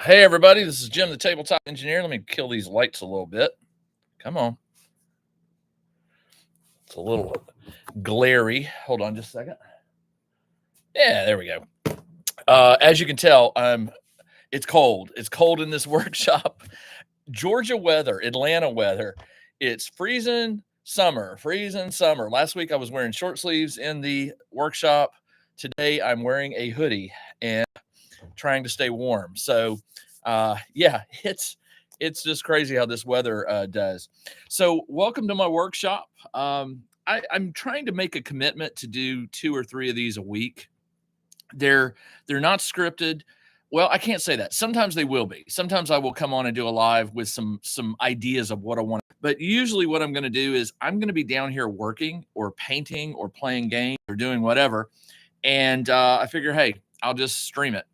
Hey, everybody, this is Jim, the tabletop engineer. Let me kill these lights a little bit. Come on. It's a little glary. Hold on just a second. Yeah, there we go. As you can tell, it's cold. It's cold in this workshop. Georgia weather, Atlanta weather. It's freezing summer. Last week I was wearing short sleeves in the workshop. Today I'm wearing a hoodie and trying to stay warm. So, yeah, it's just crazy how this weather does. So, welcome to my workshop. I'm trying to make a commitment to do 2 or 3 of these a week. They're not scripted. Well, I can't say that. Sometimes they will be. Sometimes I will come on and do a live with some ideas of what I want. But usually what I'm going to do is I'm going to be down here working or painting or playing games or doing whatever. And I figure, hey, I'll just stream it.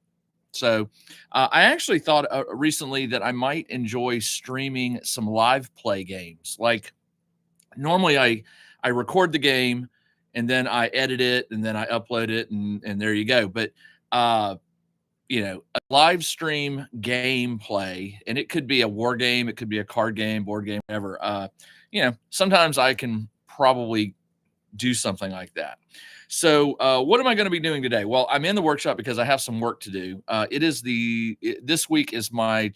So I actually thought recently that I might enjoy streaming some live play games. Like normally I record the game and then I edit it and then I upload it and there you go. But a live stream gameplay, and it could be a war game, it could be a card game, board game, whatever. Sometimes I can probably do something like that. So what am I going to be doing today? Well, I'm in the workshop because I have some work to do. This week is my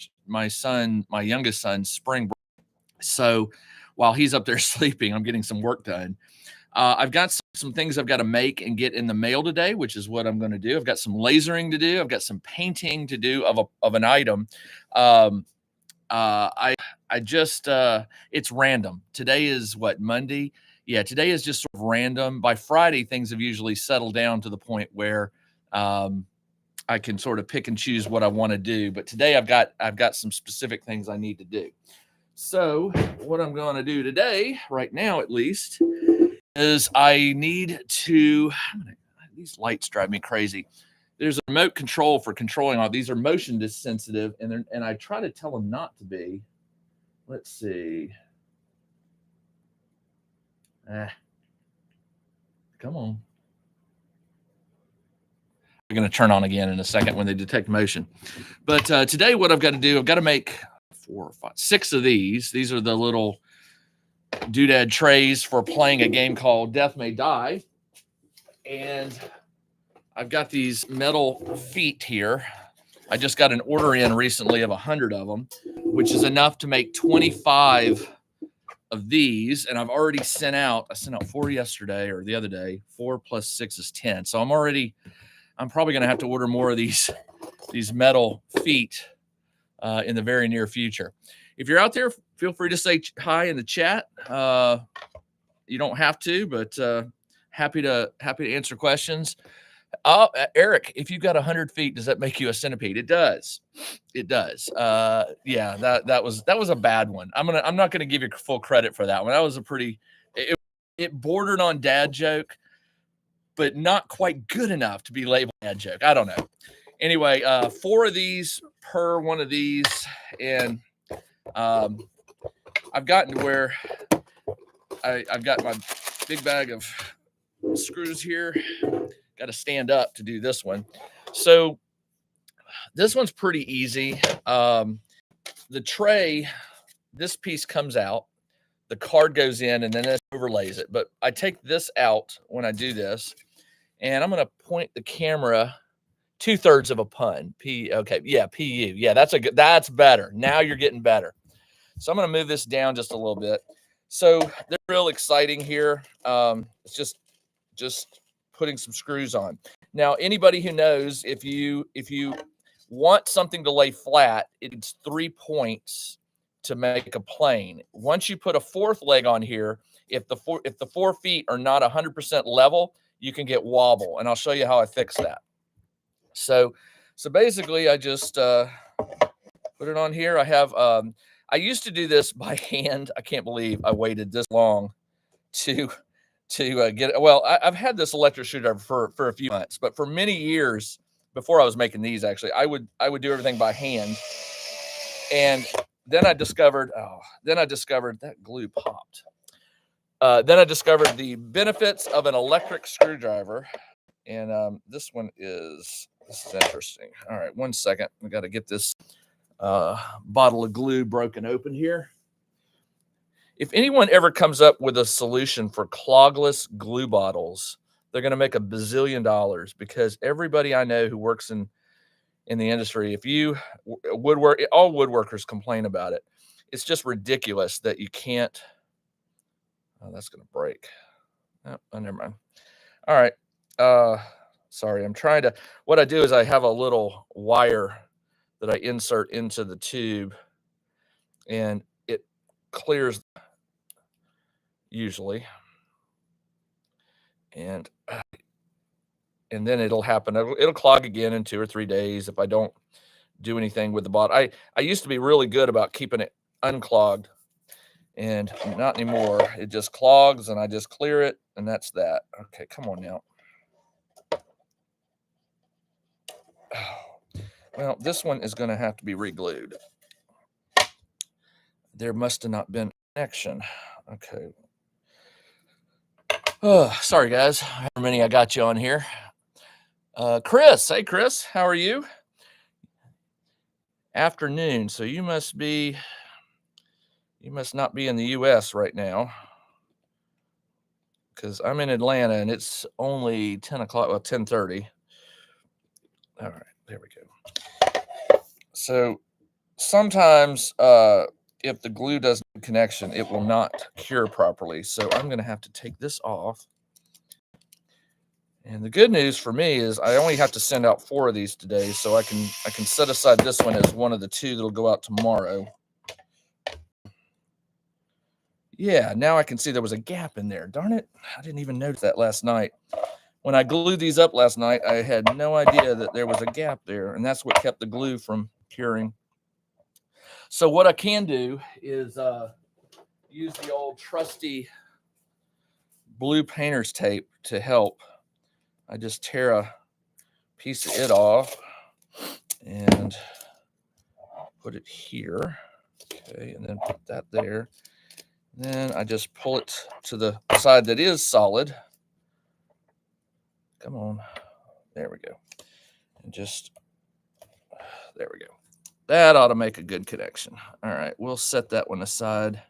youngest son's spring break. So while he's up there sleeping, I'm getting some work done. I've got some things I've got to make and get in the mail today, which is what I'm going to do. I've got some lasering to do. I've got some painting to do of an item. It's random. Today is what, Monday? Yeah, today is just sort of random. By Friday, things have usually settled down to the point where I can sort of pick and choose what I want to do. But today I've got some specific things I need to do. So what I'm going to do today, right now at least, is I need to. These lights drive me crazy. There's a remote control for controlling all these. Are motion sensitive, and I try to tell them not to be. Let's see. Come on. They're going to turn on again in a second when they detect motion. But today what I've got to do, I've got to make 4 or 5, 6 of these. These are the little doodad trays for playing a game called Death May Die. And I've got these metal feet here. I just got an order in recently of 100 of them, which is enough to make 25 of these. And I've already sent out 4 yesterday or the other day. 4 plus 6 is 10. So I'm probably going to have to order more of these metal feet in the very near future. If you're out there, feel free to say hi in the chat. You don't have to, but happy to answer questions. Eric, if you've got 100 feet, does that make you a centipede? It does. It does. Yeah, that was a bad one. I'm not gonna give you full credit for that one. That was it bordered on dad joke, but not quite good enough to be labeled dad joke. I don't know. Anyway, 4 of these per one of these, and I've gotten to where I've got my big bag of screws here. Got to stand up to do this one. So this one's pretty easy. The tray, this piece comes out, the card goes in, and then it overlays it. But I take this out when I do this, and I'm going to point the camera 2/3 of a pun. Okay. Yeah. PU. Yeah. That's better. Now you're getting better. So I'm going to move this down just a little bit. So they're real exciting here. It's just putting some screws on. Now, anybody who knows, if you want something to lay flat, it's 3 points to make a plane. Once you put a 4th leg on here, if the 4 feet are not 100% level, you can get wobble, and I'll show you how I fix that. So basically, I just put it on here. I have I used to do this by hand. I can't believe I waited this long to get it. Well, I've had this electric screwdriver for a few months, but for many years before I was making these, actually, I would do everything by hand. And then I discovered that glue popped. Then I discovered the benefits of an electric screwdriver. And this is interesting. All right, 1 second. We got to get this bottle of glue broken open here. If anyone ever comes up with a solution for clogless glue bottles, they're going to make $1 bazillion, because everybody I know who works in the industry, if you woodwork, all woodworkers complain about it. It's just ridiculous that you can't. Oh, that's going to break. Oh, never mind. All right. Sorry, I'm trying to. What I do is I have a little wire that I insert into the tube, and it clears usually, and then it'll happen. It'll clog again in 2 or 3 days if I don't do anything with the bottle. I used to be really good about keeping it unclogged, and not anymore. It just clogs, and I just clear it, and that's that. Okay, come on now. Oh, well, this one is going to have to be re-glued. There must have not been connection. Okay. Oh, sorry, guys. How many I got you on here? Chris. Hey, Chris. How are you? Afternoon. So you must not be in the U.S. right now, because I'm in Atlanta and it's only 10 o'clock, well, 10:30. All right, there we go. So sometimes if the glue doesn't have connection, it will not cure properly. So I'm going to have to take this off. And the good news for me is I only have to send out 4 of these today, so I can set aside this one as one of the 2 that'll go out tomorrow. Yeah, now I can see there was a gap in there. Darn it. I didn't even notice that last night. When I glued these up last night, I had no idea that there was a gap there, and that's what kept the glue from curing. So what I can do is use the old trusty blue painter's tape to help. I just tear a piece of it off and put it here. Okay, and then put that there. Then I just pull it to the side that is solid. Come on. There we go. And just, there we go. That ought to make a good connection. All right, we'll set that one aside.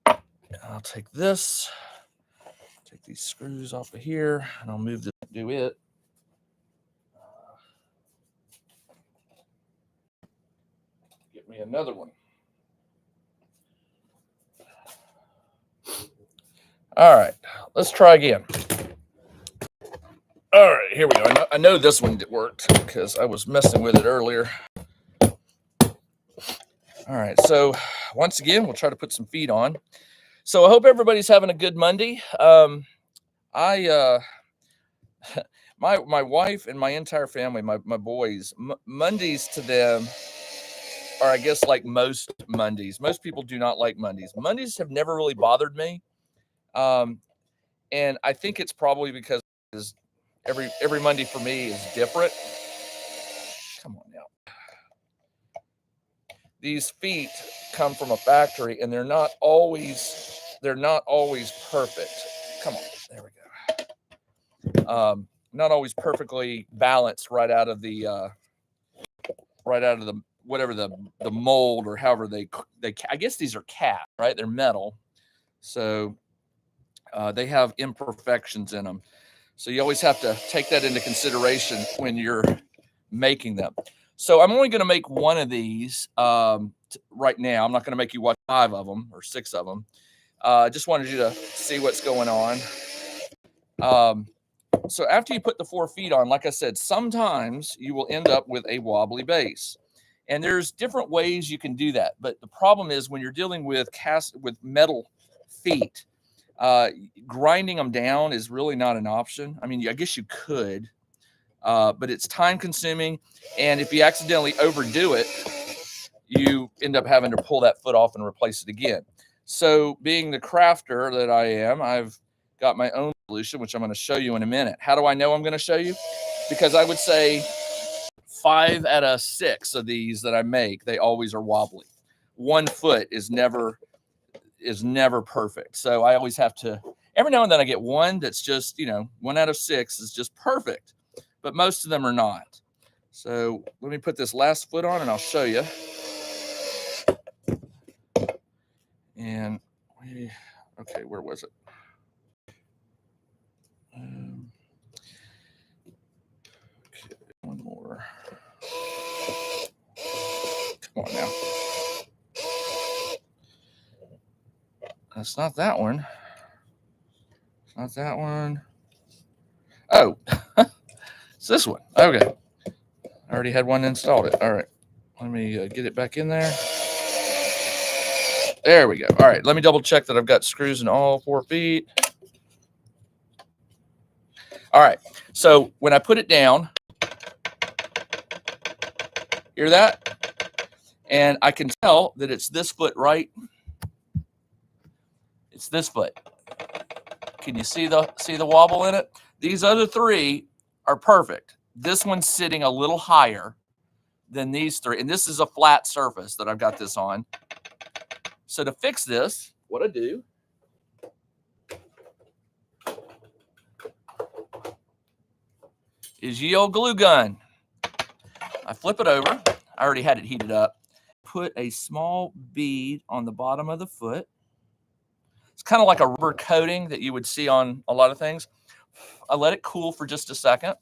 I'll take this, take these screws off of here, and I'll move this, do it. Get me another one. All right, let's try again. All right, here we go. I know this one worked because I was messing with it earlier. All right, so once again, we'll try to put some feet on. So I hope everybody's having a good Monday. My wife and my entire family, my boys, Mondays to them are, I guess, like most Mondays. Most people do not like Mondays. Mondays have never really bothered me. And I think it's probably because every Monday for me is different. Come on now. These feet come from a factory, and they're not always perfect. Come on, there we go. Not always perfectly balanced right out of the whatever the mold, or however they I guess these are cast, right? They're metal, so they have imperfections in them. So you always have to take that into consideration when you're making them. So I'm only going to make one of these right now. I'm not going to make you watch 5 of them or 6 of them. I just wanted you to see what's going on. So after you put the 4 feet on, like I said, sometimes you will end up with a wobbly base. And there's different ways you can do that. But the problem is when you're dealing with metal feet, grinding them down is really not an option. I mean, I guess you could, but it's time consuming. And if you accidentally overdo it, you end up having to pull that foot off and replace it again. So being the crafter that I am, I've got my own solution, which I'm going to show you in a minute. How do I know I'm going to show you? Because I would say 5 out of 6 of these that I make, they always are wobbly. One foot is never perfect. So I always have to, every now and then I get one that's just, 1 out of 6 is just perfect, but most of them are not. So let me put this last foot on and I'll show you. And okay, where was it? Okay, one more. Come on now. That's not that one. It's not that one. Oh, it's this one. Okay. I already had one installed. All right. Let me get it back in there. There we go. All right. Let me double check that I've got screws in all 4 feet. All right. So when I put it down, hear that? And I can tell that it's this foot, right? It's this foot. Can you see the wobble in it? These other 3 are perfect. This one's sitting a little higher than these 3. And this is a flat surface that I've got this on. So to fix this, what I do is ye old glue gun. I flip it over. I already had it heated up. Put a small bead on the bottom of the foot. It's kind of like a rubber coating that you would see on a lot of things. I let it cool for just a second.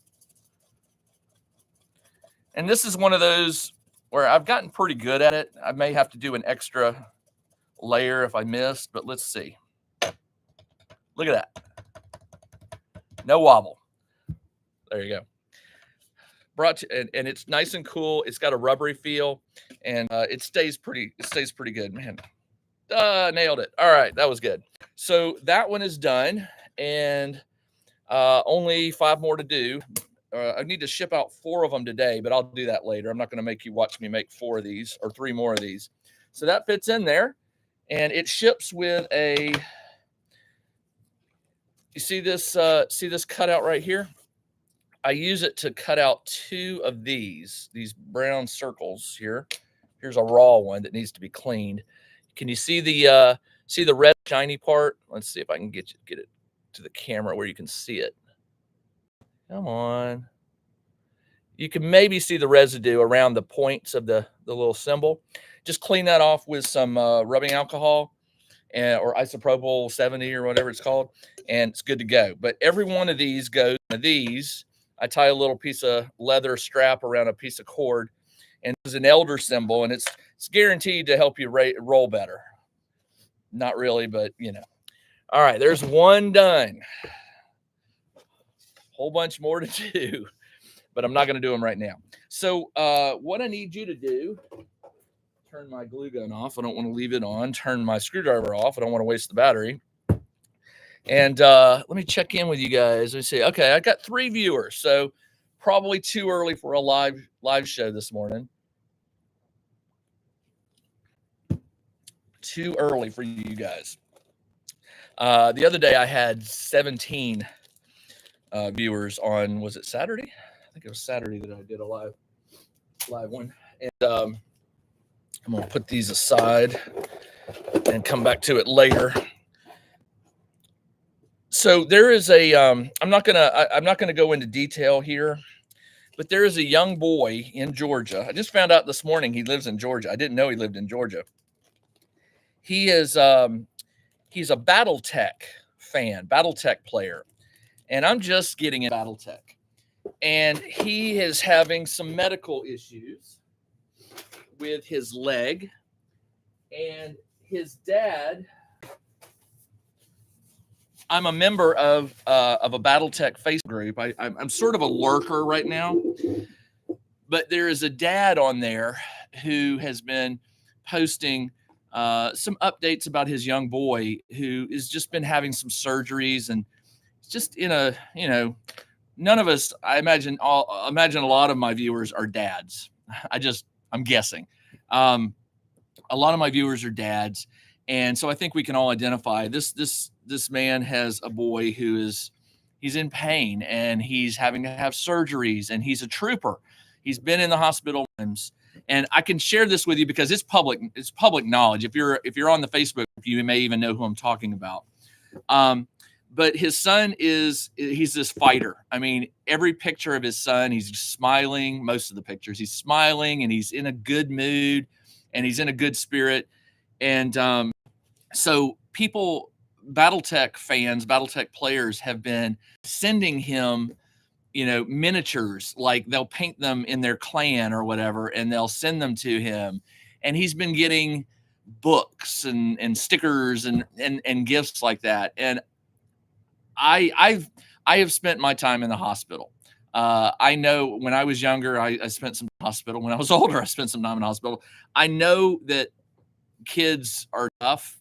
And this is one of those where I've gotten pretty good at it. I may have to do an extra layer if I missed, but let's see. Look at that. No wobble. There you go. Brought to, and it's nice and cool. It's got a rubbery feel, and it stays pretty good, man. Nailed it. All right, that was good. So that one is done, and only 5 more to do. I need to ship out 4 of them today, but I'll do that later. I'm not going to make you watch me make 4 of these or 3 more of these. So that fits in there, and it ships with a. You see this cutout right here? I use it to cut out 2 of these brown circles here. Here's a raw one that needs to be cleaned. Can you see the red shiny part? Let's see if I can get it to the camera where you can see it. Come on. You can maybe see the residue around the points of the little symbol. Just clean that off with some rubbing alcohol or isopropyl 70 or whatever it's called, and it's good to go. But every one of these goes into these. I tie a little piece of leather strap around a piece of cord, and it's an elder symbol, and it's guaranteed to help you roll better. Not really, but you know. All right, there's one done. Whole bunch more to do, but I'm not going to do them right now. So what I need you to do, turn my glue gun off. I don't want to leave it on. Turn my screwdriver off. I don't want to waste the battery. And let me check in with you guys. Let me see. Okay, I got 3 viewers, so probably too early for a live show this morning. Too early for you guys. The other day I had 17 viewers on, was it Saturday? I think it was Saturday that I did a live one. And I'm going to put these aside and come back to it later. So there is a I'm not gonna go into detail here, but there is a young boy in Georgia. I just found out this morning he lives in Georgia. I didn't know he lived in Georgia. He is he's a BattleTech fan, BattleTech player, and I'm just getting in BattleTech, and he is having some medical issues with his leg, and his dad. I'm a member of a BattleTech Facebook group. I'm sort of a lurker right now, but there is a dad on there who has been posting some updates about his young boy who has just been having some surgeries, and just in a, you know, none of us, I imagine a lot of my viewers are dads. I'm guessing. A lot of my viewers are dads. And so I think we can all identify this man has a boy he's in pain, and he's having to have surgeries, and he's a trooper. He's been in the hospital rooms, and I can share this with you because it's public knowledge. If you're on the Facebook, you may even know who I'm talking about. but his son he's this fighter. I mean, every picture of his son, he's smiling. Most of the pictures, he's smiling and he's in a good mood and he's in a good spirit. And so people, BattleTech fans, BattleTech players have been sending him, miniatures, like they'll paint them in their clan or whatever, and they'll send them to him. And he's been getting books and stickers and gifts like that. And I have spent my time in the hospital. I know when I was younger, I spent some hospital. When I was older, I spent some time in the hospital. I know that kids are tough,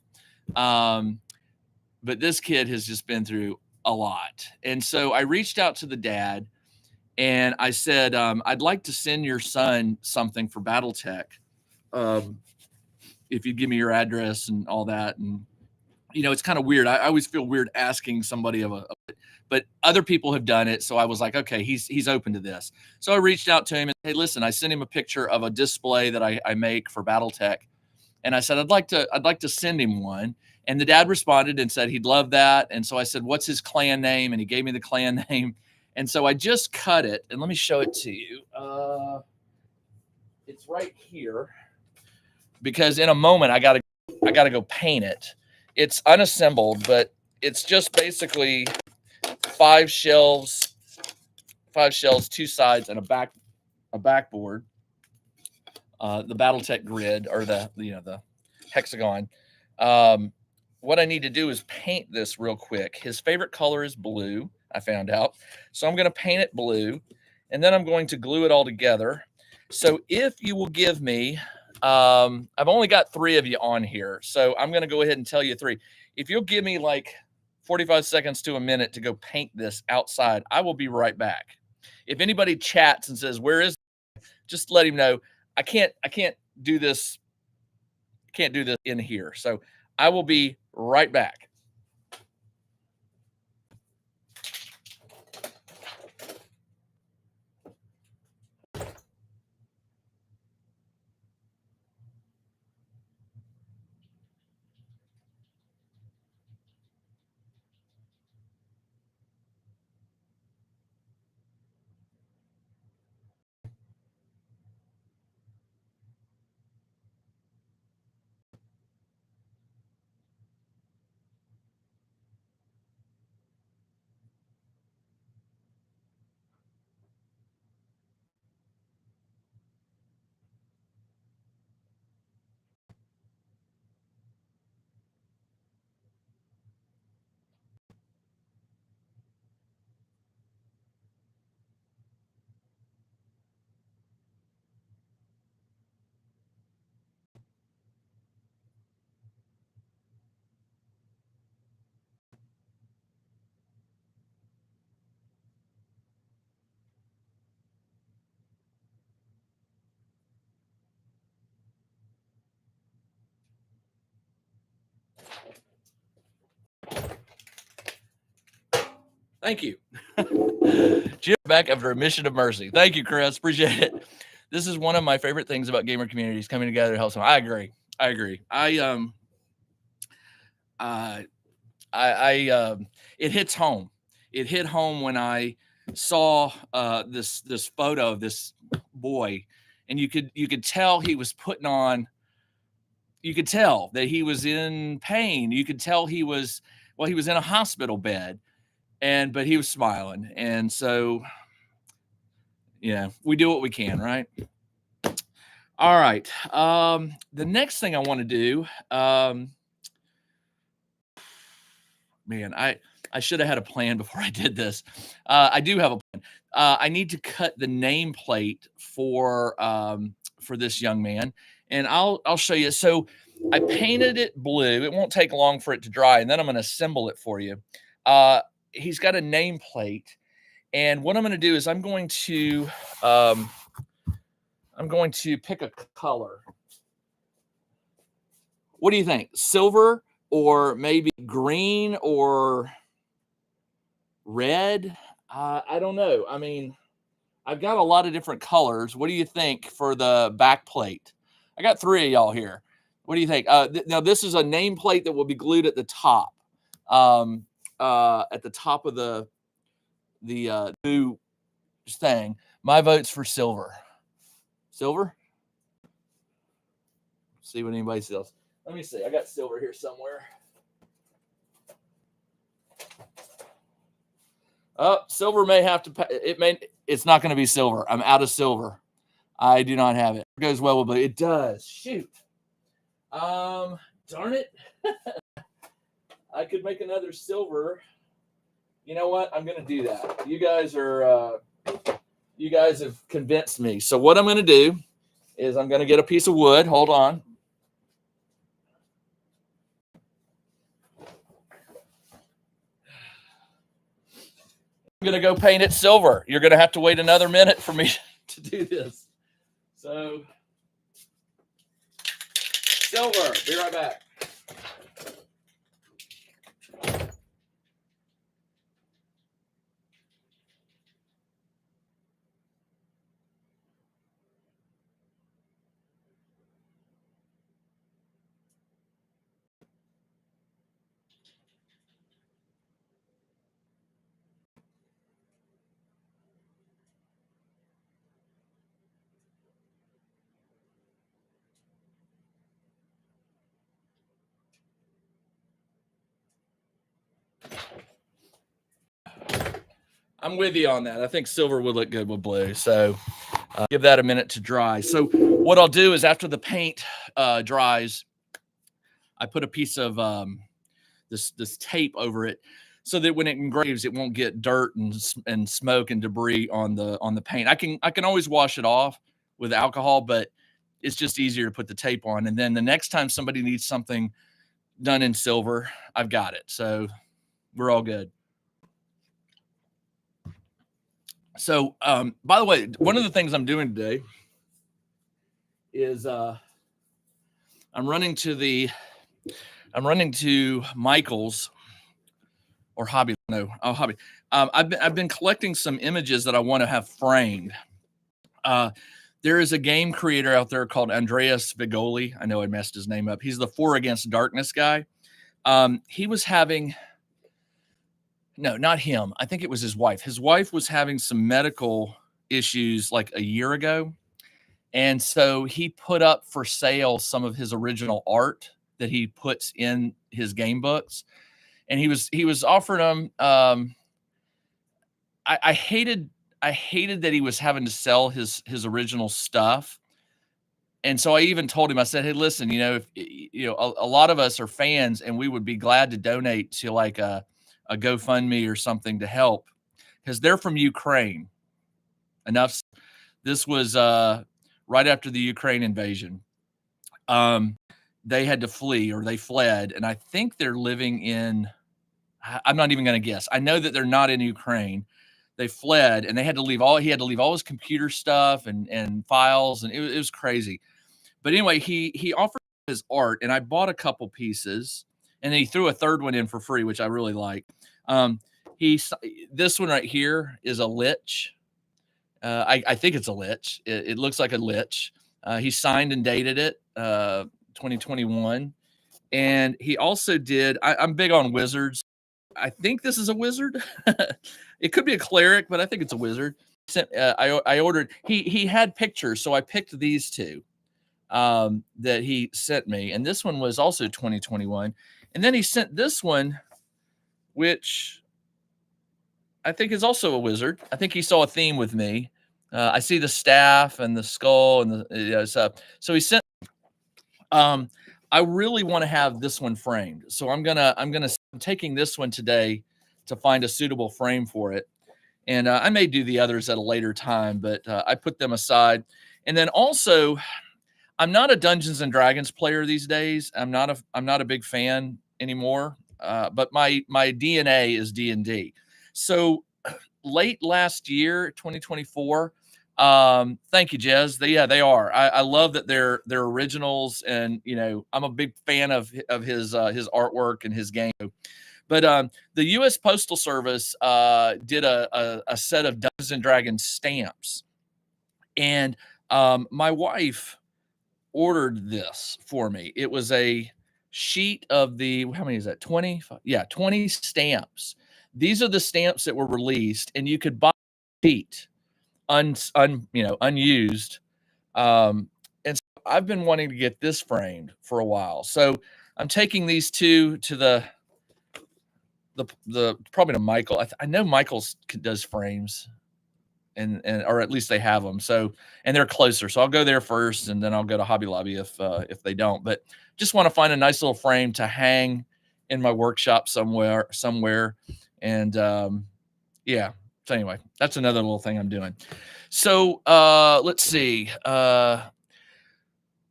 but this kid has just been through a lot. And so I reached out to the dad and I said, I'd like to send your son something for BattleTech. If you'd give me your address and all that. And, it's kind of weird. I always feel weird asking somebody but other people have done it. So I was like, okay, he's open to this. So I reached out to him and, hey, listen, I sent him a picture of a display that I make for BattleTech. And I said, I'd like to send him one. And the dad responded and said he'd love that. And so I said, what's his clan name? And he gave me the clan name. And so I just cut it, and let me show it to you. It's right here because in a moment I gotta go paint it. It's unassembled, but it's just basically 5 shelves, 2 sides, and a backboard. The BattleTech grid, or the hexagon. What I need to do is paint this real quick. His favorite color is blue, I found out. So I'm going to paint it blue, and then I'm going to glue it all together. So if you will give me, I've only got 3 of you on here, so I'm going to go ahead and tell you 3. If you'll give me like 45 seconds to a minute to go paint this outside, I will be right back. If anybody chats and says, where is it? Just let him know. I can't do this. Can't do this in here. So I will be right back. Thank you. Jim back after a mission of mercy. Thank you, Chris. Appreciate it. This is one of my favorite things about gamer communities coming together to help someone. I agree. It hits home. It hit home when I saw this photo of this boy, and you could tell he was putting on. You could tell that he was in pain. You could tell he was in a hospital bed, but he was smiling. And so, we do what we can, right? All right. The next thing I want to do, man, I should have had a plan before I did this. I do have a plan. I need to cut the nameplate for this young man, and I'll show you. So I painted it blue. It won't take long for it to dry, and then I'm going to assemble it for you. He's got a nameplate, and what I'm going to do is I'm going to pick a color. What do you think? Silver or maybe green or red? I don't know. I mean, I've got a lot of different colors. What do you think for the back plate? I got 3 of y'all here. What do you think? Now, this is a nameplate that will be glued at the top. at the top of the new thing. My vote's for silver. Silver? See what anybody else. Let me see. I got silver here somewhere. Oh, silver may have to. It's not going to be silver. I'm out of silver. I do not have it. It goes well with, but it does. Shoot. Darn it. I could make another silver. You know what? I'm going to do that. You guys have convinced me. So what I'm going to do is I'm going to get a piece of wood. Hold on. I'm going to go paint it silver. You're going to have to wait another minute for me to do this. So, silver. Be right back. I'm with you on that. I think silver would look good with blue. So give that a minute to dry. So what I'll do is after the paint dries, I put a piece of this tape over it so that when it engraves, it won't get dirt and smoke and debris on the paint. I can always wash it off with alcohol, but it's just easier to put the tape on. And then the next time somebody needs something done in silver, I've got it. So we're all good. So, by the way, one of the things I'm doing today is I'm running to Michael's or Hobby. No, Hobby. I've been collecting some images that I want to have framed. There is a game creator out there called Andreas Vigoli. I know I messed his name up. He's the 4 Against Darkness guy. He was having. No, not him. I think it was his wife. His wife was having some medical issues like a year ago. And so he put up for sale some of his original art that he puts in his game books. And he was offering them. I hated that he was having to sell his original stuff. And so I even told him, I said, hey, listen, if a lot of us are fans and we would be glad to donate to like a GoFundMe or something to help because they're from Ukraine. Enough. This was right after the Ukraine invasion. They had to flee or they fled. And I think they're living in, I'm not even going to guess. I know that they're not in Ukraine. They fled and he had to leave all his computer stuff and files. And it was crazy. But anyway, he offered his art and I bought a couple pieces. And then he threw a third one in for free, which I really like. This one right here is a lich. I think it's a lich. It looks like a lich. He signed and dated it, 2021. And he also did. I'm big on wizards. I think this is a wizard. It could be a cleric, but I think it's a wizard. I ordered. He had pictures, so I picked these two that he sent me, and this one was also 2021. And then he sent this one, which I think is also a wizard. I think he saw a theme with me. I see the staff and the skull and the so he sent. I really want to have this one framed, so I'm taking this one today to find a suitable frame for it, and I may do the others at a later time, but I put them aside, and then also. I'm not a Dungeons and Dragons player these days. I'm not a big fan anymore. But my DNA is D&D. So late last year, 2024. Thank you, Jez. They are. I love that they're originals, and I'm a big fan of his artwork and his game. But the U.S. Postal Service did a set of Dungeons and Dragons stamps, and my wife ordered this for me. It was a sheet of the, how many is that? 20? Yeah, 20 stamps. These are the stamps that were released, and you could buy a sheet unused. And so I've been wanting to get this framed for a while. So I'm taking these two to the probably to Michael. I know Michael's does frames, and or at least they have them. So, and they're closer. So I'll go there first, and then I'll go to Hobby Lobby if they don't. But just want to find a nice little frame to hang in my workshop somewhere. And yeah. So anyway, that's another little thing I'm doing. So let's see.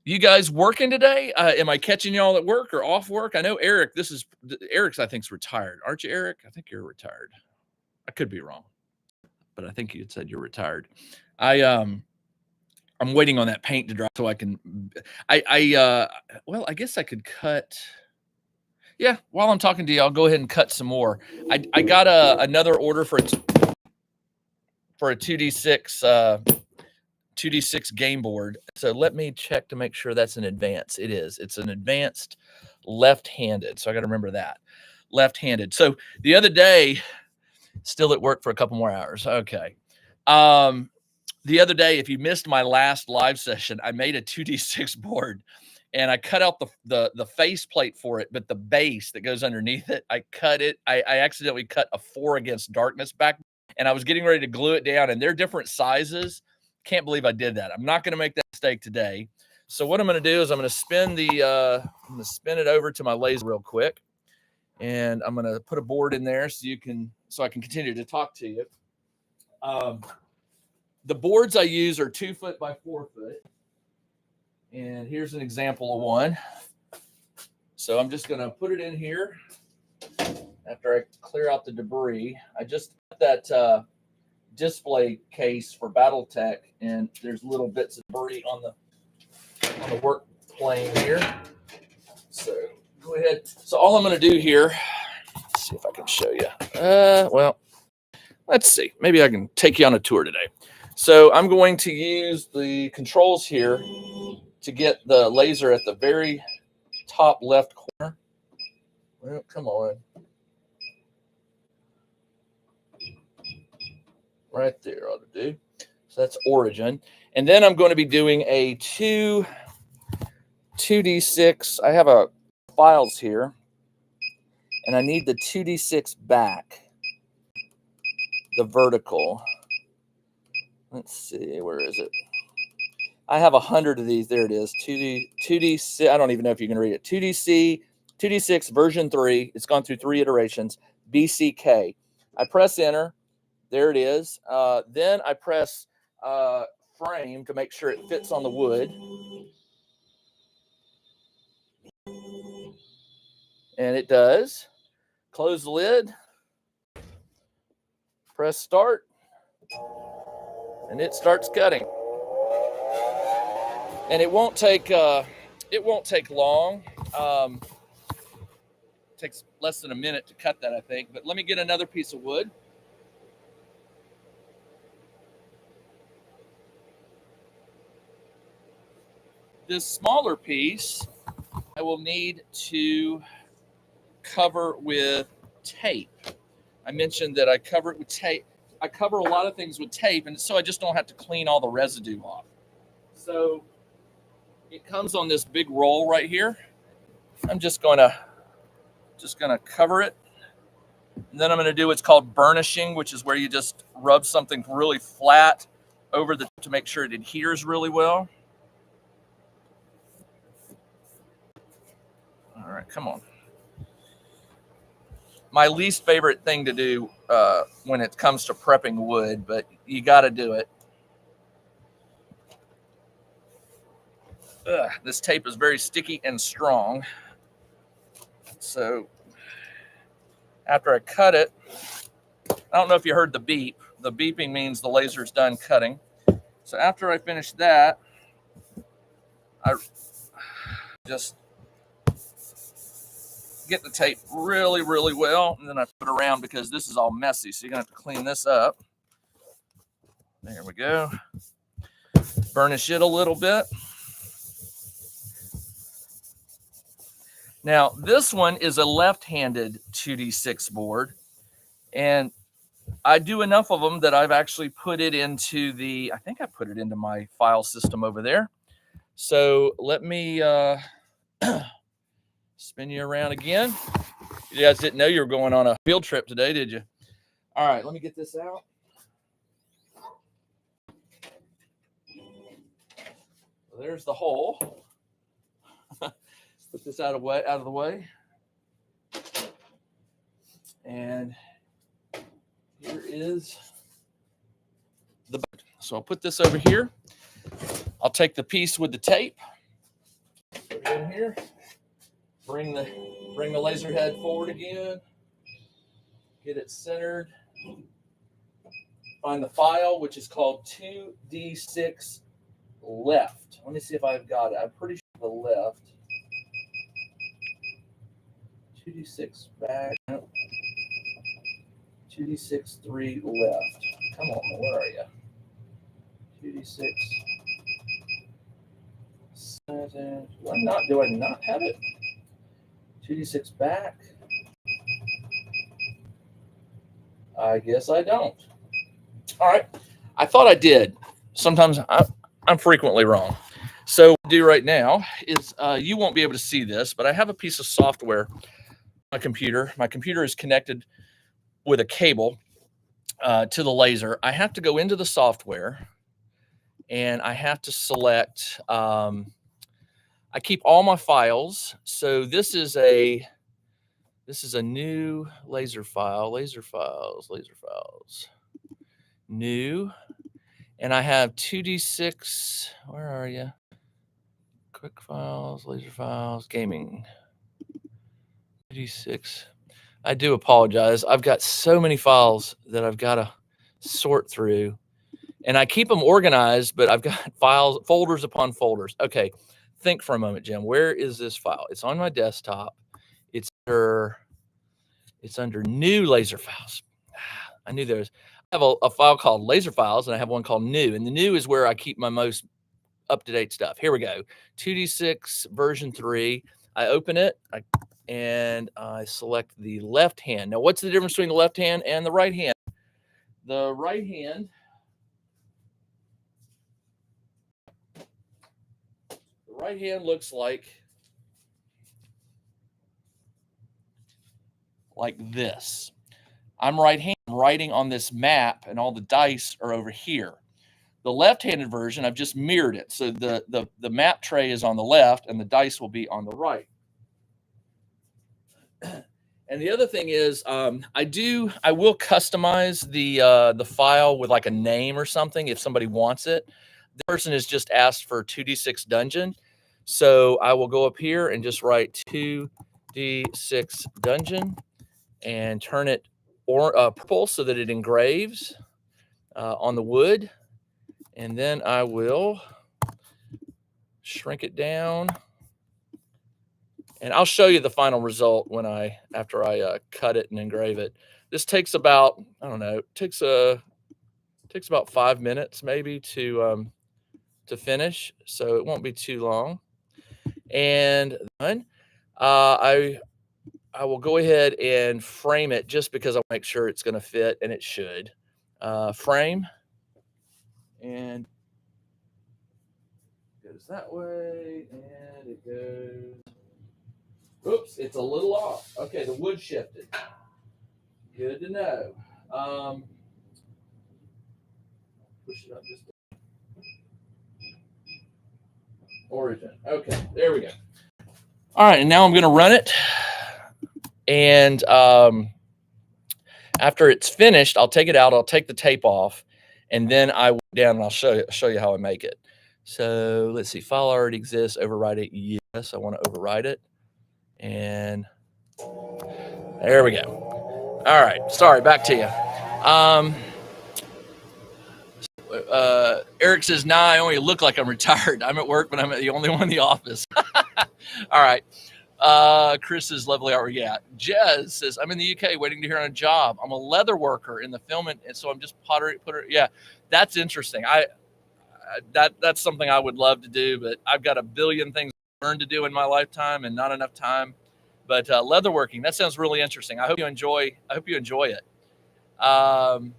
You guys working today? Am I catching y'all at work or off work? I know Eric. Eric's, I think's retired. Aren't you, Eric? I think you're retired. I could be wrong, but I think you had said you're retired. I'm waiting on that paint to dry so I can. Well, I guess I could cut. Yeah, while I'm talking to you, I'll go ahead and cut some more. I got another order for a 2D6. 2D6 game board. So let me check to make sure that's an advanced. It is. It's an advanced left-handed. So I got to remember that. Left-handed. So the other day, still at work for a couple more hours. Okay. The other day, if you missed my last live session, I made a 2D6 board and I cut out the face plate for it, but the base that goes underneath it, I cut it. I accidentally cut a 4 Against Darkness back, and I was getting ready to glue it down, and they're different sizes. Can't believe I did that. I'm not going to make that mistake today. So what I'm going to do is I'm going to spin it over to my laser real quick, and I'm going to put a board in there so I can continue to talk to you. The boards I use are 2 foot by 4 foot, and here's an example of one. So I'm just going to put it in here after I clear out the debris. I just put that display case for BattleTech, and there's little bits of debris on the work plane here. So go ahead. So all I'm going to do here, let's see if I can show you. Well, let's see. Maybe I can take you on a tour today. So I'm going to use the controls here to get the laser at the very top left corner. Well, come on. Right there ought to do. So that's origin. And then I'm going to be doing a 2D6. I have files here, and I need the 2D6 back, the vertical. Let's see, where is it? I have 100 of these. There it is. 2D6. I don't even know if you can read it. 2D6 version 3. It's gone through 3 iterations. BCK. I press enter. There it is. Then I press frame to make sure it fits on the wood. And it does. Close the lid. Press start. And it starts cutting. And it won't take long. It takes less than a minute to cut that, I think. But let me get another piece of wood. This smaller piece I will need to cover with tape. I mentioned that I cover it with tape. I cover a lot of things with tape, and so I just don't have to clean all the residue off. So it comes on this big roll right here. I'm just gonna cover it. And then I'm gonna do what's called burnishing, which is where you just rub something really flat over to make sure it adheres really well. All right, come on. My least favorite thing to do when it comes to prepping wood, but you got to do it. This tape is very sticky and strong. So after I cut it, I don't know if you heard the beep. The beeping means the laser's done cutting. So after I finish that, I just get the tape really, really well, and then I put it around because this is all messy, so you're gonna have to clean this up. There we go. Burnish it a little bit. Now, this one is a left-handed 2D6 board, and I do enough of them that I've actually put it into I think I put it into my file system over there. So let me spin you around again. You guys didn't know you were going on a field trip today, did you? All right, let me get this out. There's the hole. Put this out of the way. And here is the boat. So I'll put this over here. I'll take the piece with the tape. Put it in here. Bring the laser head forward again. Get it centered. Find the file, which is called 2D6 left. Let me see if I've got it. I'm pretty sure the left. 2D6 back. 2D6 3 left. Come on, where are you? 2D6. 7. Do I not have it? 2D6 back. I guess I don't. All right. I thought I did. Sometimes I'm frequently wrong. So what I'll do right now is you won't be able to see this, but I have a piece of software on my computer. My computer is connected with a cable to the laser. I have to go into the software and I have to select. I keep all my files. So this is a new laser file. Laser files. New. And I have 2D6. Where are you? Quick files, laser files, gaming. 2D6. I do apologize. I've got so many files that I've got to sort through. And I keep them organized, but I've got folders upon folders. Okay, think for a moment, Jim. Where is this file? It's on my desktop. It's under new laser files. I knew there was. I have a file called laser files, and I have one called new. And the new is where I keep my most up-to-date stuff. Here we go. 2D6 version 3. I open it, and I select the left hand. Now, what's the difference between the left hand and the right hand? The right hand looks like this. I'm right-handed, writing on this map, and all the dice are over here. The left-handed version, I've just mirrored it. So the map tray is on the left, and the dice will be on the right. And the other thing is, I will customize the file with like a name or something if somebody wants it. The person has just asked for 2D6 dungeon, so I will go up here and just write 2D6 dungeon and turn it purple so that it engraves on the wood, and then I will shrink it down. And I'll show you the final result after I cut it and engrave it. This takes about, I don't know, takes about 5 minutes maybe to finish, so it won't be too long. And then I will go ahead and frame it just because I'll make sure it's going to fit, and it should. Frame, and it goes that way, and it goes. Oops, it's a little off. Okay, the wood shifted. Good to know. Push it up just a origin. Okay, there we go. All right, and now I'm going to run it. And after it's finished, I'll take it out. I'll take the tape off, and then I will down and I'll show you how I make it. So let's see. File already exists. Override it. Yes, I want to override it. And there we go. All right. Sorry, back to you. Eric says, nah, I only look like I'm retired. I'm at work, but I'm the only one in the office. All right. Chris is lovely art. Yeah. Jez says, I'm in the UK waiting to hear on a job. I'm a leather worker in the film, and so I'm just yeah, that's interesting. That's something I would love to do, but I've got a billion things to learn to do in my lifetime and not enough time. But leatherworking, that sounds really interesting. I hope you enjoy it. Um,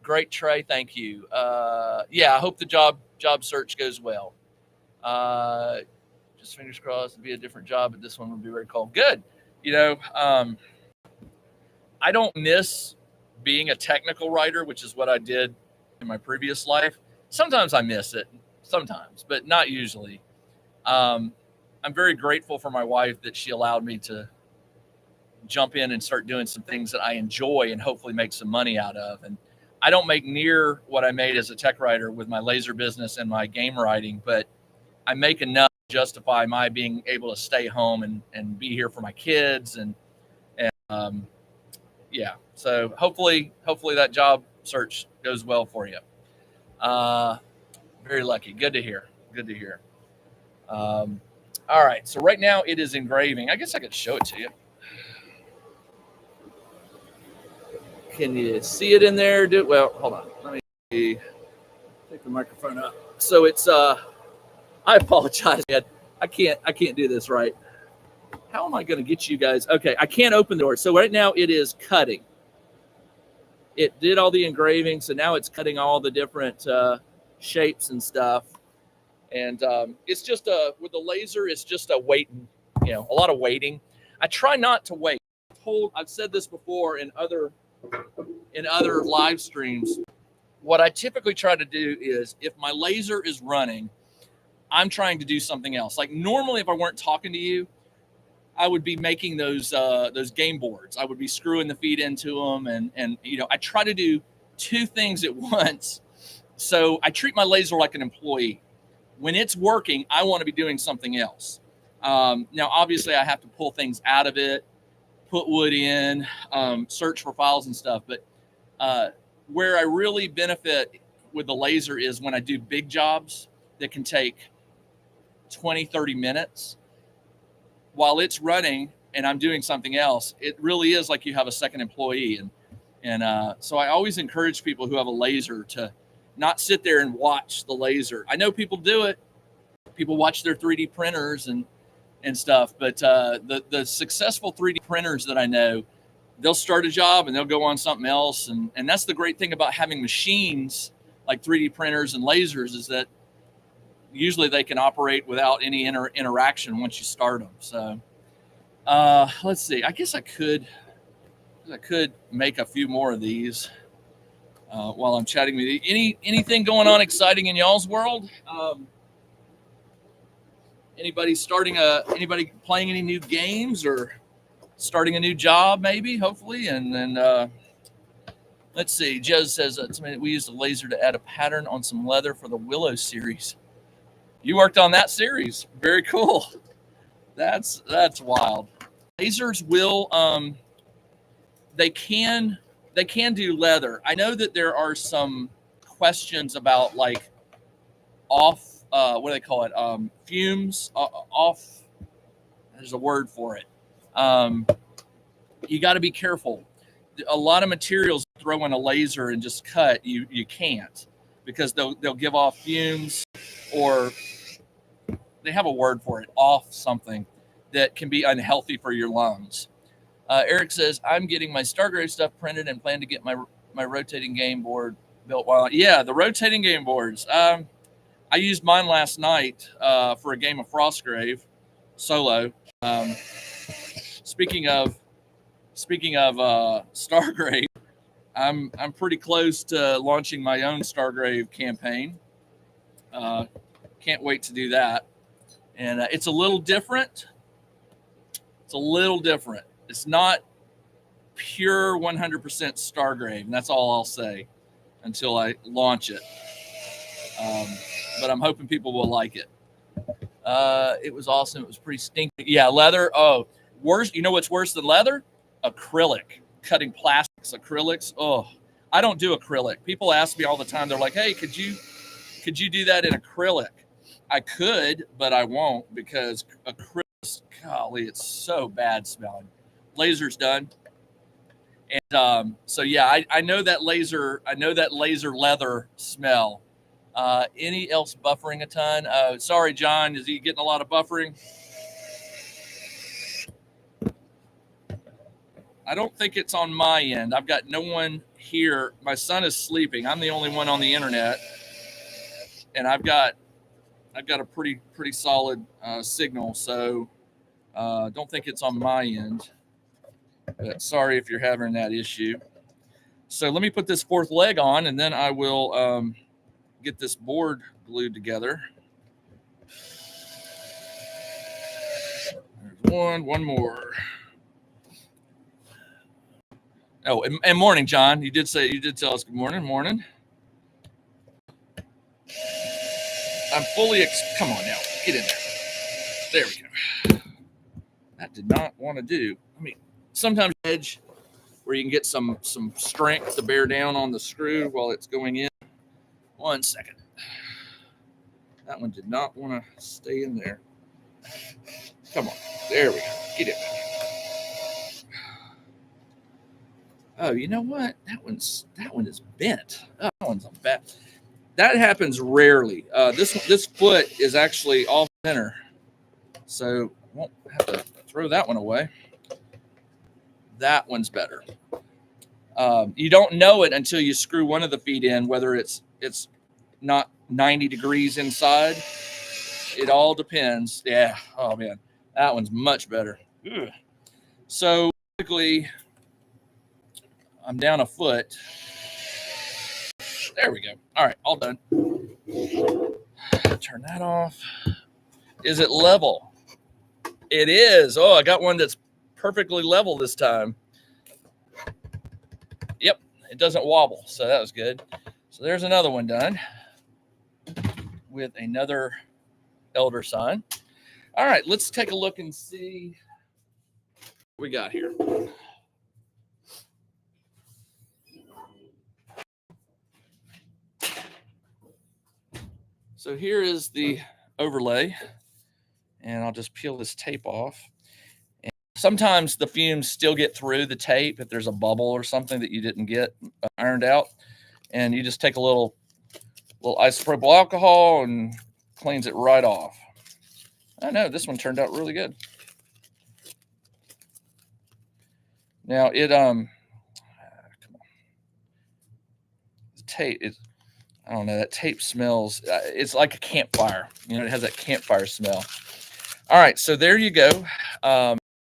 Great, Trey. Thank you. Yeah, I hope the job search goes well. Uh, just fingers crossed it'd be a different job, but this one would be very cool. Good. You know, I don't miss being a technical writer, which is what I did in my previous life. Sometimes I miss it, sometimes, but not usually. Um, I'm very grateful for my wife that she allowed me to jump in and start doing some things that I enjoy and hopefully make some money out of. And I don't make near what I made as a tech writer with my laser business and my game writing, but I make enough to justify my being able to stay home and be here for my kids. And yeah, so hopefully that job search goes well for you. Very lucky. Good to hear. Good to hear. All right. So right now it is engraving. I guess I could show it to you. Can you see it in there? Well, hold on. Let me take the microphone up. So it's I apologize, man. I can't do this right. How am I going to get you guys? Okay, I can't open the door. So right now it is cutting. It did all the engraving, so now it's cutting all the different shapes and stuff. And it's just with the laser, it's just a waiting, a lot of waiting. I try not to wait. I've said this before in other live streams. What I typically try to do is, if my laser is running, I'm trying to do something else. Like normally, if I weren't talking to you, I would be making those game boards. I would be screwing the feet into them, and I try to do two things at once. So I treat my laser like an employee. When it's working, I want to be doing something else. Now, obviously, I have to pull things out of it, put wood in, search for files and stuff. But where I really benefit with the laser is when I do big jobs that can take 20, 30 minutes. While it's running and I'm doing something else, it really is like you have a second employee. And so I always encourage people who have a laser to not sit there and watch the laser. I know people do it. People watch their 3D printers and stuff, but the successful 3D printers that I know, they'll start a job and they'll go on something else. And that's the great thing about having machines like 3D printers and lasers, is that usually they can operate without any interaction once you start them. So let's see. I guess I could make a few more of these while I'm chatting with you. Anything going on exciting in y'all's world? Anybody playing any new games or starting a new job, maybe, hopefully? And then let's see. Joe says we used a laser to add a pattern on some leather for the Willow series. You worked on that series. Very cool. That's wild. Lasers will they can do leather. I know that there are some questions about like off what do they call it? Fumes off. There's a word for it. You got to be careful. A lot of materials throw in a laser and just cut. You can't, because they'll give off fumes, or they have a word for it, off something that can be unhealthy for your lungs. Eric says, I'm getting my Stargrave stuff printed and plan to get my rotating game board built. Yeah, the rotating game boards. I used mine last night for a game of Frostgrave solo. Speaking of Stargrave, I'm pretty close to launching my own Stargrave campaign. Can't wait to do that. And it's a little different. It's not pure 100% Stargrave, and that's all I'll say until I launch it. But I'm hoping people will like it. It was awesome. It was pretty stinky. Yeah, leather. Oh, worse. You know what's worse than leather? Acrylic. Cutting plastics, acrylics. Oh, I don't do acrylic. People ask me all the time. They're like, "Hey, could you do that in acrylic?" I could, but I won't, because acrylic, golly, it's so bad smelling. Laser's done. And so yeah, I know that laser leather smell. Any else buffering a ton? Sorry, John, is he getting a lot of buffering? I don't think it's on my end. I've got no one here. My son is sleeping. I'm the only one on the internet, and I've got a pretty solid signal. So don't think it's on my end. But sorry if you're having that issue. So let me put this fourth leg on, and then I will get this board glued together. There's one more. Oh, and morning, John. You did tell us good morning. Morning. I'm fully. Come on now, get in there. There we go. That did not want to do. I mean, sometimes edge where you can get some strength to bear down on the screw while it's going in. 1 second. That one did not want to stay in there. Come on. There we go. Get it. Oh, you know what? That one is bent. Oh, that one's a bad. That happens rarely. This foot is actually off center, so won't have to throw that one away. That one's better. You don't know it until you screw one of the feet in, whether it's not 90 degrees inside. It all depends. Yeah. Oh man, that one's much better. Ugh. So basically, I'm down a foot. There we go. All right, all done. Turn that off. Is it level? It is. Oh, I got one that's perfectly level this time. Yep, it doesn't wobble, so that was good. So there's another one done with another elder sign. All right, let's take a look and see what we got here. So here is the overlay, and I'll just peel this tape off. And sometimes the fumes still get through the tape if there's a bubble or something that you didn't get ironed out, and you just take a little isopropyl alcohol and cleans it right off. I know this one turned out really good. Now it come on, the tape is. I don't know. That tape smells. It's like a campfire. You know, it has that campfire smell. All right, so there you go.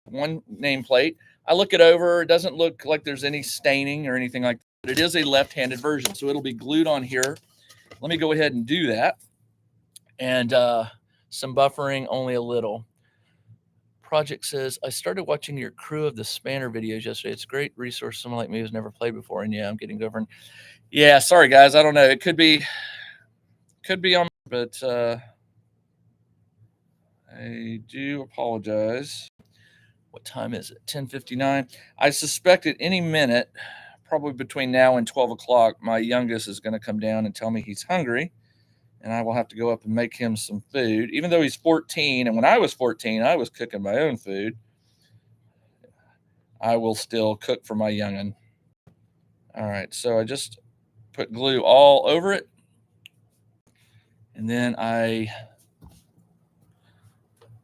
One nameplate. I look it over. It doesn't look like there's any staining or anything like that. But it is a left-handed version, so it'll be glued on here. Let me go ahead and do that. And some buffering, only a little. Project says, I started watching your Crew of the Spanner videos yesterday. It's a great resource. Someone like me who's never played before. And yeah, I'm getting governed. Yeah, sorry guys. I don't know. It could be on, but I do apologize. What time is it? 10:59. I suspect at any minute, probably between now and 12 o'clock, my youngest is going to come down and tell me he's hungry, and I will have to go up and make him some food. Even though he's 14, and when I was 14, I was cooking my own food, I will still cook for my youngin'. All right, so I just put glue all over it, and then I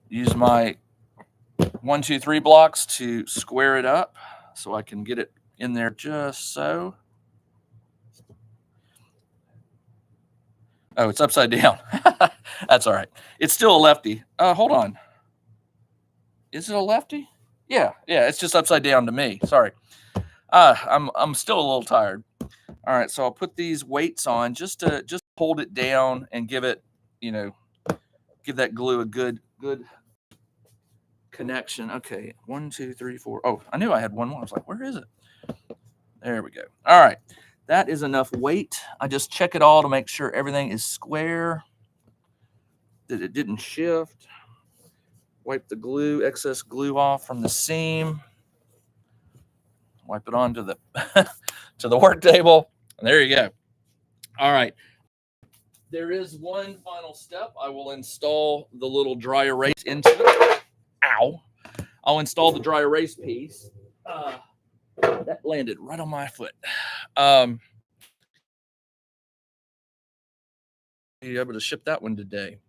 use my 1, 2, 3 blocks to square it up so I can get it in there just so. Oh, it's upside down. That's all right. It's still a lefty. Hold on. Is it a lefty? Yeah, it's just upside down to me. Sorry. I'm still a little tired. All right, so I'll put these weights on just to hold it down and give it, give that glue a good connection. Okay, 1, 2, 3, 4. Oh, I knew I had one more. I was like, where is it? There we go. All right, that is enough weight. I just check it all to make sure everything is square, that it didn't shift. Wipe the glue, excess glue off from the seam. Wipe it onto the to the work table. And there you go. All right. There is one final step. I will install the little dry erase into it. Ow. I'll install the dry erase piece. That landed right on my foot. Be able to ship that one today.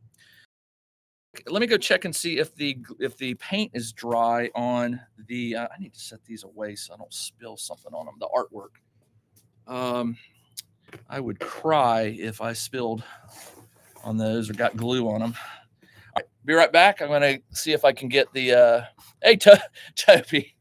let me go check and see if the paint is dry on the. I need to set these away so I don't spill something on them. The artwork. I would cry if I spilled on those or got glue on them. All right, be right back. I'm going to see if I can get the. Hey, Toby.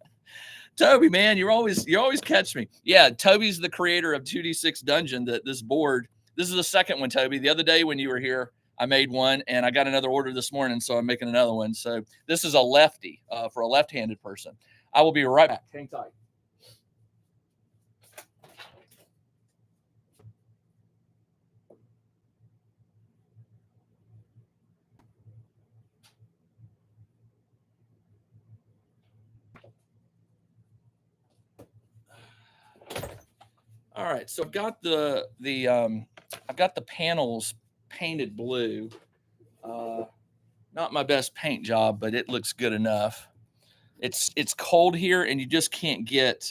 Toby, man, you always catch me. Yeah, Toby's the creator of 2D6 Dungeon. This board. This is the second one, Toby. The other day when you were here, I made one, and I got another order this morning, so I'm making another one. So this is a lefty for a left-handed person. I will be right back. Hang tight. All right, so I've got the panels painted blue. Not my best paint job, but it looks good enough. It's cold here, and you just can't get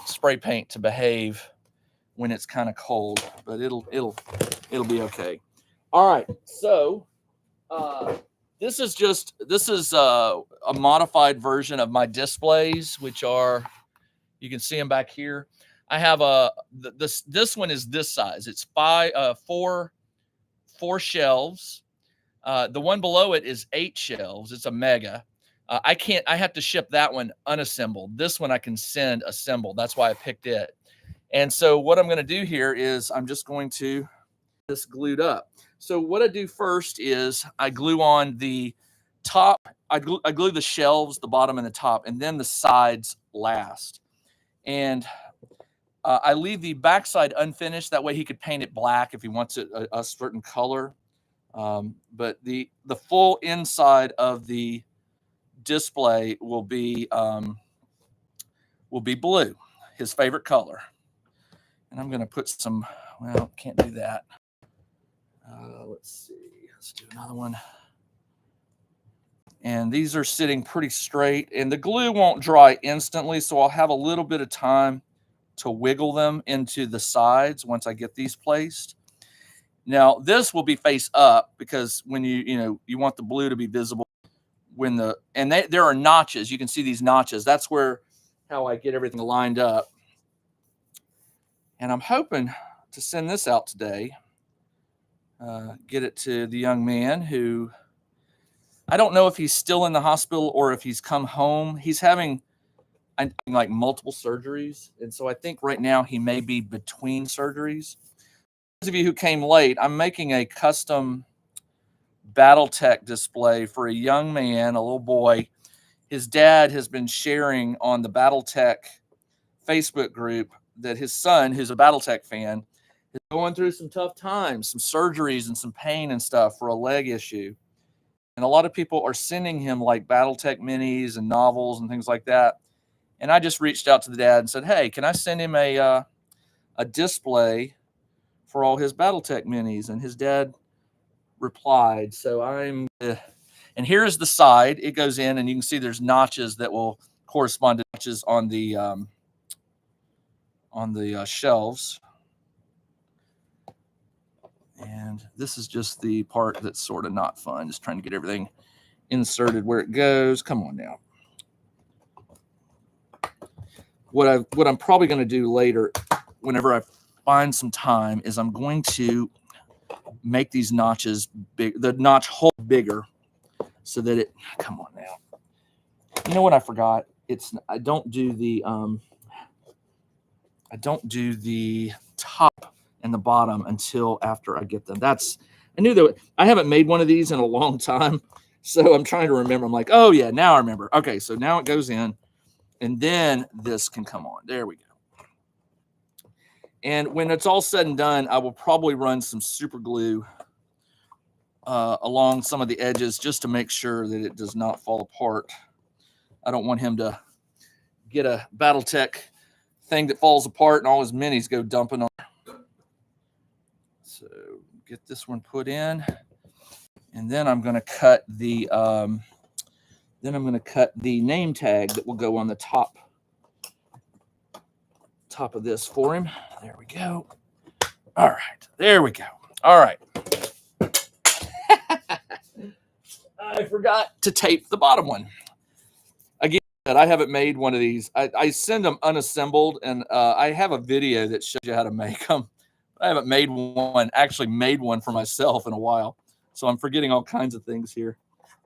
spray paint to behave when it's kind of cold. But it'll be okay. All right, so this is a modified version of my displays, which are. You can see them back here. I have this one is this size. It's four shelves. The one below it is 8 shelves. It's a mega. I have to ship that one unassembled. This one I can send assembled. That's why I picked it. And so what I'm going to do here is I'm just going to get this glued up. So what I do first is I glue on the top. I glue the shelves, the bottom and the top, and then the sides last. And I leave the backside unfinished. That way he could paint it black if he wants it a certain color. But the full inside of the display will be blue, his favorite color. And I'm going to put some. Well, can't do that. Let's see. Let's do another one. And these are sitting pretty straight, and the glue won't dry instantly, so I'll have a little bit of time to wiggle them into the sides once I get these placed. Now, this will be face up because when you want the blue to be visible there are notches. You can see these notches. That's how I get everything lined up. And I'm hoping to send this out today. Get it to the young man who. I don't know if he's still in the hospital or if he's come home. He's having like multiple surgeries. And so I think right now he may be between surgeries. Those of you who came late, I'm making a custom Battletech display for a young man, a little boy. His dad has been sharing on the Battletech Facebook group that his son, who's a Battletech fan, is going through some tough times, some surgeries and some pain and stuff for a leg issue. And a lot of people are sending him like Battletech minis and novels and things like that. And I just reached out to the dad and said, hey, can I send him a display for all his Battletech minis? And his dad replied. So and here's the side. It goes in, and you can see there's notches that will correspond to notches on the shelves. And this is just the part that's sort of not fun. Just trying to get everything inserted where it goes. Come on now. What I'm probably going to do later, whenever I find some time, is I'm going to make these notches big, the notch hole bigger, so that it. Come on now. You know what I forgot? I don't do the top and the bottom until after I get them. I knew that I haven't made one of these in a long time, so I'm trying to remember. I'm like, oh yeah, now I remember. Okay, so now it goes in, and then this can come on. There we go. And when it's all said and done, I will probably run some super glue along some of the edges just to make sure that it does not fall apart. I don't want him to get a Battletech thing that falls apart and all his minis go dumping on. So get this one put in, and then I'm going to cut the name tag that will go on the top of this for him. There we go. All right, there we go. All right. I forgot to tape the bottom one. Again, I haven't made one of these. I send them unassembled, and I have a video that shows you how to make them. I haven't made one, actually made one for myself in a while. So I'm forgetting all kinds of things here.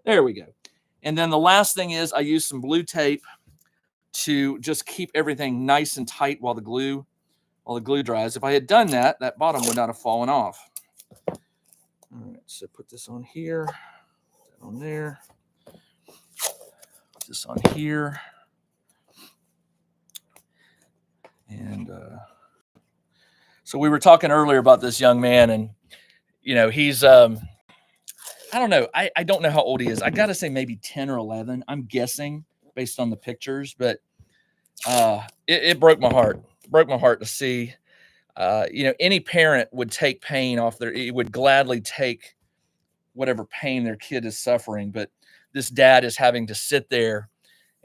There we go. And then the last thing is I use some blue tape to just keep everything nice and tight while the glue dries. If I had done that, that bottom would not have fallen off. All right, so put this on here, put that on there, put this on here. And so we were talking earlier about this young man, and you know, he's I don't know. I don't know how old he is. I gotta say maybe 10 or 11. I'm guessing based on the pictures, but it broke my heart. It broke my heart to see. You know, any parent would take pain off it would gladly take whatever pain their kid is suffering, but this dad is having to sit there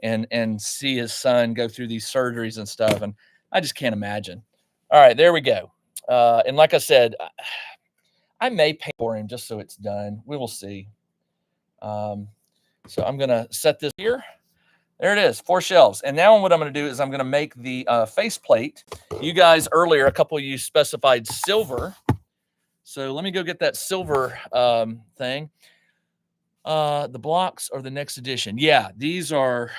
and see his son go through these surgeries and stuff, and I just can't imagine. All right, there we go. And like I said, I may pay for him just so it's done. We will see. So I'm gonna set this here. There it is, 4 shelves. And now what I'm going to do is I'm going to make the face plate. You guys earlier, a couple of you specified silver. So let me go get that silver thing. The blocks are the next edition. Yeah, these are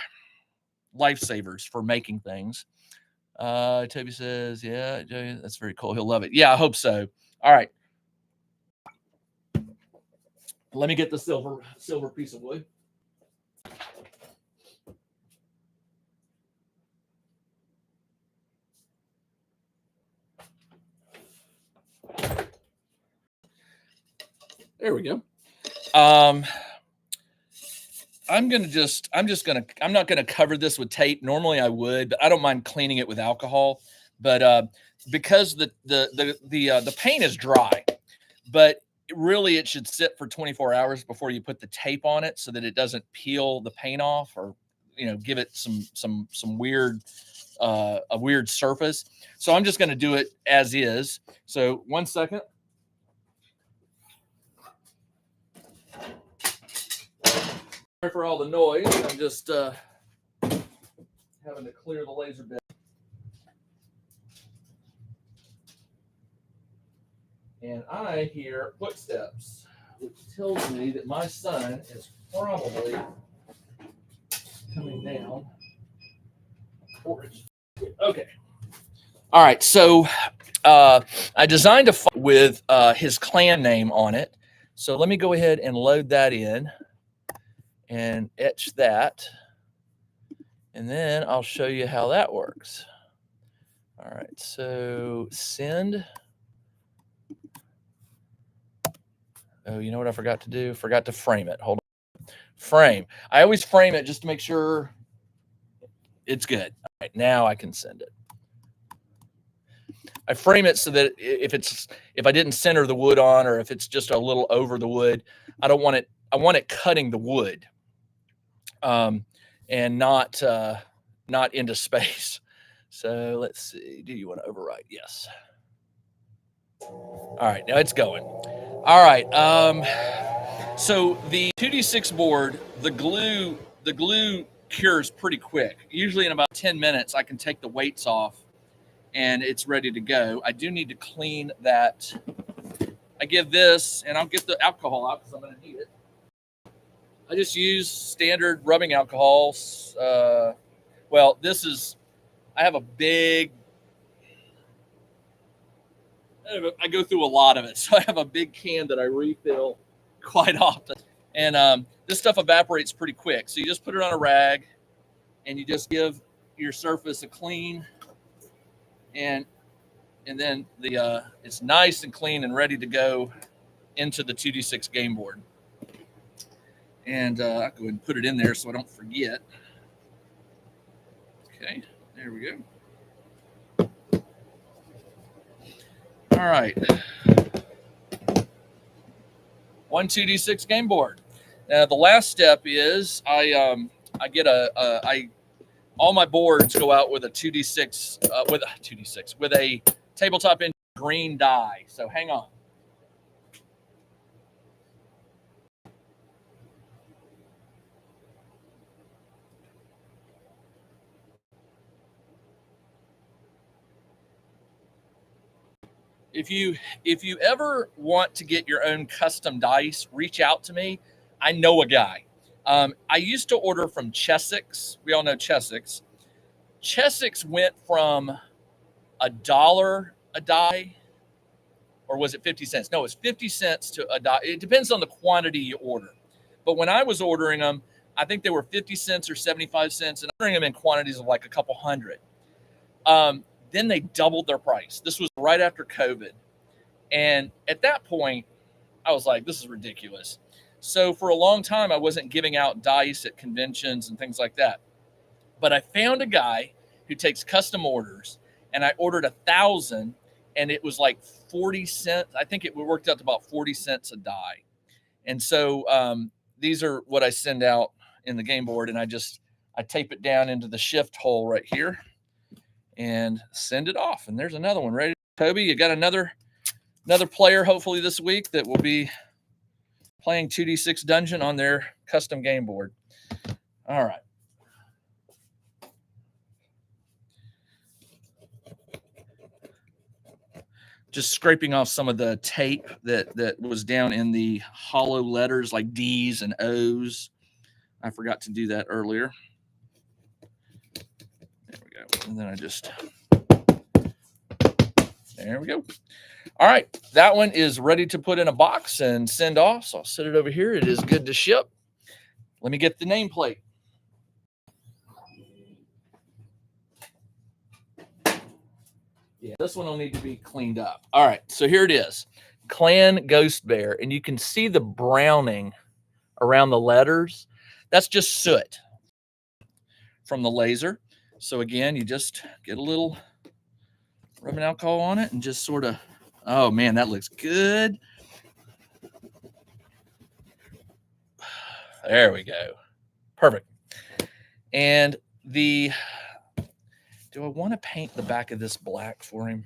lifesavers for making things. Toby says, yeah, that's very cool. He'll love it. Yeah, I hope so. All right. Let me get the silver piece of wood. There we go. I'm not gonna cover this with tape. Normally I would, but I don't mind cleaning it with alcohol. But because the paint is dry, but really it should sit for 24 hours before you put the tape on it, so that it doesn't peel the paint off, or give it some weird a weird surface. So I'm just gonna do it as is. So 1 second. Sorry for all the noise. I'm just having to clear the laser bit. And I hear footsteps, which tells me that my son is probably coming down. Okay. All right. So I designed a file with his clan name on it. So let me go ahead and load that in and etch that. And then I'll show you how that works. All right. So send. Oh, you know what I forgot to do? Forgot to frame it. Hold on. Frame. I always frame it just to make sure it's good. All right, now I can send it. I frame it so that if I didn't center the wood on, or if it's just a little over the wood, I don't want it. I want it cutting the wood, and not into space. So let's see. Do you want to overwrite? Yes. All right, now it's going. All right. So the 2D6 board, the glue cures pretty quick. Usually in about 10 minutes, I can take the weights off and it's ready to go. I do need to clean that. I give this, and I'll get the alcohol out because I'm going to need it. I just use standard rubbing alcohols. Well, I have a big, I go through a lot of it. So I have a big can that I refill quite often. And this stuff evaporates pretty quick. So you just put it on a rag and you just give your surface a clean, and then it's nice and clean and ready to go into the 2D6 game board. And I'll go ahead and put it in there so I don't forget. Okay, there we go. All right. 1 2D6 game board. Now the last step is I get all my boards go out with a 2D6 with a tabletop engine green dye. So hang on. if you ever want to get your own custom dice, reach out to me. I know a guy. I used to order from Chessex. We all know Chessex. Chessex went from $1 a die, or was it 50 cents? No, it's 50 cents to a die. It depends on the quantity you order. But when I was ordering them, I think they were 50 cents or 75 cents, and ordering them in quantities of like a couple hundred. Then they doubled their price. This was right after COVID. And at that point, I was like, this is ridiculous. So for a long time, I wasn't giving out dice at conventions and things like that. But I found a guy who takes custom orders, and I ordered 1,000, and it was like 40 cents. I think it worked out to about 40 cents a die. And so these are what I send out in the game board, and I tape it down into the shift hole right here and send it off. And there's another one ready. Toby, you got another player hopefully this week that will be playing 2D6 Dungeon on their custom game board. All right. Just scraping off some of the tape that was down in the hollow letters like D's and O's. I forgot to do that earlier. There we go. And then there we go. All right. That one is ready to put in a box and send off. So I'll set it over here. It is good to ship. Let me get the nameplate. Yeah, this one will need to be cleaned up. All right. So here it is. Clan Ghost Bear. And you can see the browning around the letters. That's just soot from the laser. So again, you just get a little rubbing alcohol on it and just sort of, oh man, that looks good. There we go. Perfect. And do I want to paint the back of this black for him?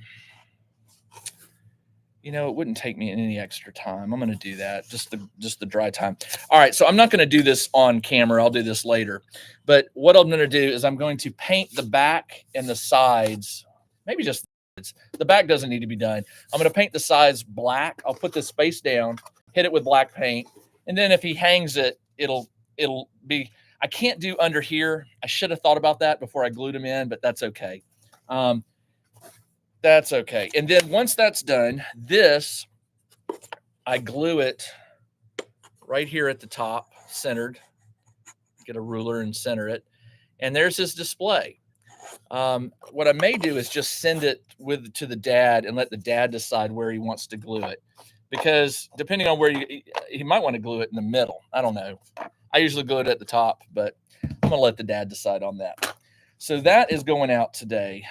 You know, it wouldn't take me any extra time. I'm going to do that, just the dry time. All right, so I'm not going to do this on camera. I'll do this later. But what I'm going to do is I'm going to paint the back and the sides, maybe just the sides. The back doesn't need to be done. I'm going to paint the sides black. I'll put this face down, hit it with black paint, and then if he hangs it, it'll be, I can't do under here. I should have thought about that before I glued them in, but that's okay. That's okay. And then once that's done, I glue it right here at the top, centered. Get a ruler and center it. And there's his display. What I may do is just send it to the dad and let the dad decide where he wants to glue it. Because depending on where he might want to glue it in the middle. I don't know. I usually glue it at the top, but I'm going to let the dad decide on that. So that is going out today.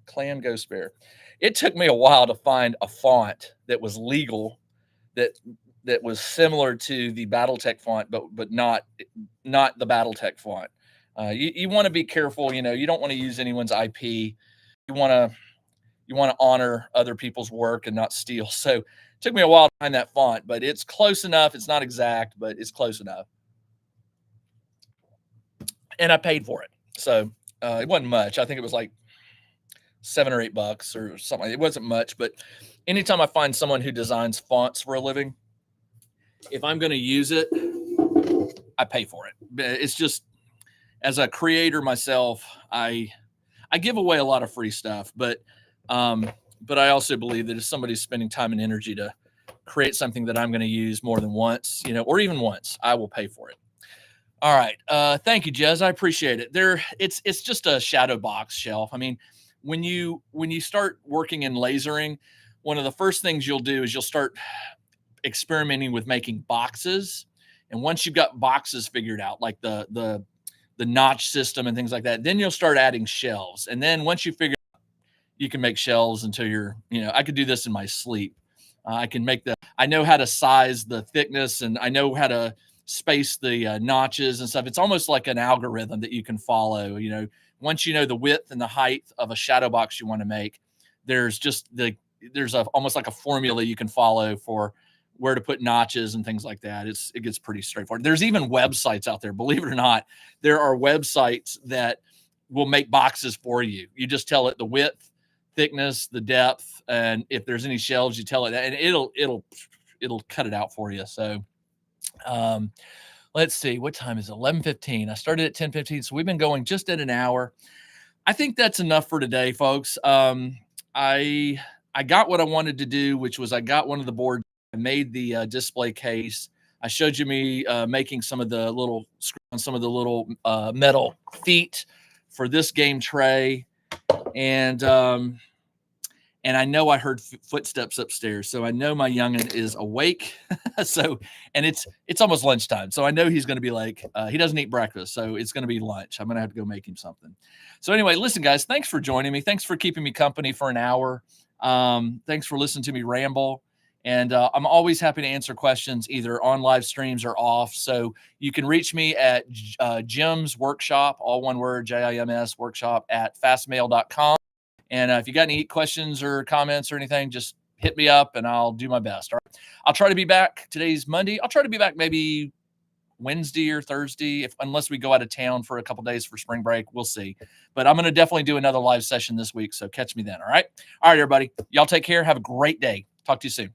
Clan Ghost Bear. It took me a while to find a font that was legal, that was similar to the BattleTech font, but not the BattleTech font. You want to be careful. You know, you don't want to use anyone's IP. You want to honor other people's work and not steal. So it took me a while to find that font, but it's close enough. It's not exact, but it's close enough. And I paid for it. So it wasn't much. I think it was like $7 or $8 or something. It wasn't much, but anytime I find someone who designs fonts for a living, if I'm going to use it, I pay for it. It's just, as a creator myself, I give away a lot of free stuff, but I also believe that if somebody's spending time and energy to create something that I'm going to use more than once, or even once, I will pay for it. All right. Thank you, Jez. I appreciate it. It's just a shadow box shelf. I mean, when you start working in lasering, one of the first things you'll do is you'll start experimenting with making boxes. And once you've got boxes figured out, like the notch system and things like that, then you'll start adding shelves. And then once you figure out you can make shelves until I could do this in my sleep. I know how to size the thickness, and I know how to space the notches and stuff. It's almost like an algorithm that you can follow. Once you know the width and the height of a shadow box you want to make, there's almost like a formula you can follow for where to put notches and things like that. It gets pretty straightforward. There's even websites out there, believe it or not. There are websites that will make boxes for you. You just tell it the width, thickness, the depth, and if there's any shelves, you tell it that, and it'll cut it out for you. So, let's see, what time is it? 11:15. I started at 10:15, so we've been going just at an hour. I think that's enough for today, folks. I got what I wanted to do, which was I got one of the boards. I made the display case. I showed you me making some of the little metal feet for this game tray, and I know I heard footsteps upstairs, so I know my youngin is awake. So, and it's almost lunchtime, so I know he's going to be like, he doesn't eat breakfast, so it's going to be lunch. I'm going to have to go make him something. So anyway, listen, guys, thanks for joining me. Thanks for keeping me company for an hour. Thanks for listening to me ramble. And I'm always happy to answer questions either on live streams or off. So you can reach me at Jim's Workshop, all one word, JIMS Workshop at fastmail.com. And if you got any questions or comments or anything, just hit me up and I'll do my best. All right. I'll try to be back. Today's Monday. I'll try to be back maybe Wednesday or Thursday, unless we go out of town for a couple days for spring break. We'll see. But I'm going to definitely do another live session this week. So catch me then. All right. All right, everybody. Y'all take care. Have a great day. Talk to you soon.